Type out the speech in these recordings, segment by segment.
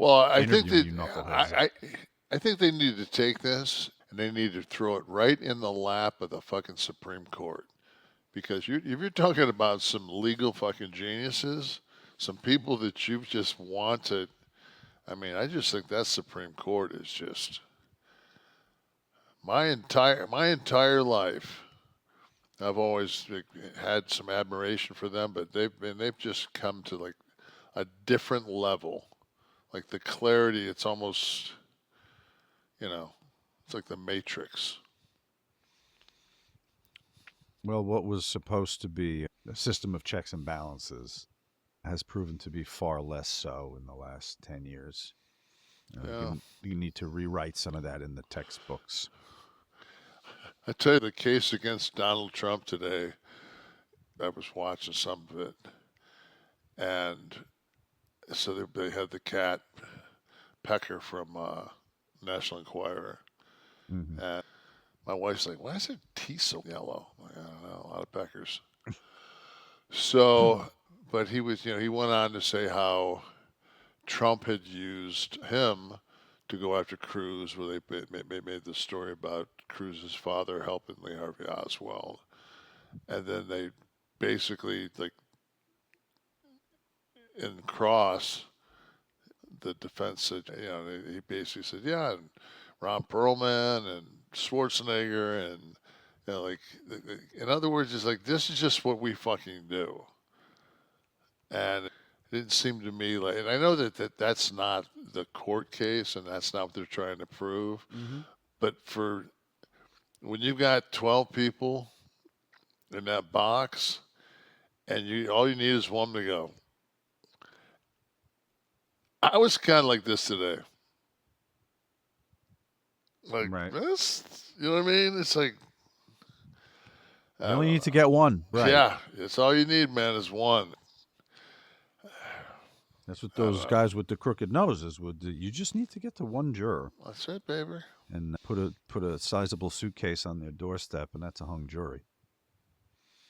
Well, I think interviewing that you knuckleheads. I think they need to take this and they need to throw it right in the lap of the fucking Supreme Court. Because if you're talking about some legal fucking geniuses, some people that you just want to, I mean, I just think that Supreme Court is just my entire life. I've always had some admiration for them, but they've just come to like a different level. Like the clarity, it's almost, you know, it's like the Matrix. Well, what was supposed to be a system of checks and balances has proven to be far less so in the last 10 years. Yeah. You need to rewrite some of that in the textbooks. I tell you, the case against Donald Trump today, I was watching some of it, and so they had the cat Pecker from National Enquirer, Hmm. and my wife's like, "Why is her teeth so yellow?" I'm like, I don't know, a lot of Peckers. So, but he was, he went on to say how Trump had used him to go after Cruz, where they made the story about Cruz's father helping Lee Harvey Oswald, and then they basically like in cross the defense said, he basically said, yeah, and Ron Perlman and Schwarzenegger and like in other words, it's like this is just what we fucking do, and it didn't seem to me like, and I know that's not the court case and that's not what they're trying to prove, Hmm. but for when you've got 12 people in that box and you all you need is one to go. I was kind of like this today. Like Right. this, you know what I mean? It's like I You don't only need to know. get one. Right. Yeah, it's all you need, man, is one. That's what I don't those know. guys with the crooked noses would do. You just need to get to one juror That's it, baby. and put a sizable suitcase on their doorstep, and that's a hung jury.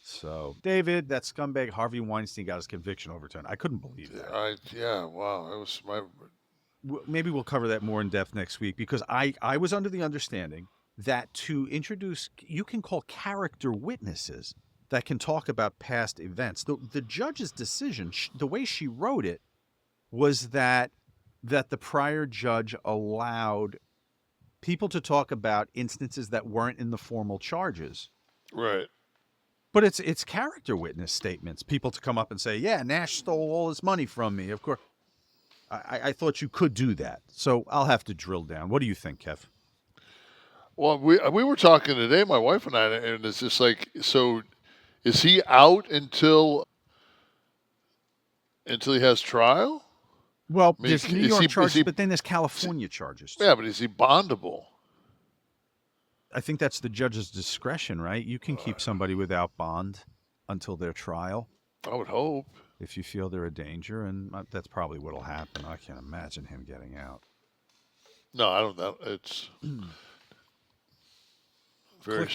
So, David, that scumbag Harvey Weinstein got his conviction overturned. I couldn't believe that. Yeah, wow. It was my Maybe we'll cover that more in depth next week because I was under the understanding that to introduce, you can call character witnesses that can talk about past events. The judge's decision, the way she wrote it, was that the prior judge allowed people to talk about instances that weren't in the formal charges. right. But it's character witness statements. People to come up and say, "Yeah, Nash stole all his money from me." Of course, I thought you could do that. So I'll have to drill down. What do you think, Kev? Well, we were talking today, my wife and I, and it's just like, so is he out until he has trial? Well, I mean, there's New York is charges, he? but then there's Is he California charges yeah, too. but is he bondable? I think that's the judge's discretion, right? You can keep somebody without bond until their trial I would hope. if you feel they're a danger, and that's probably what'll happen. I can't imagine him getting out. No, I don't know. It's very Click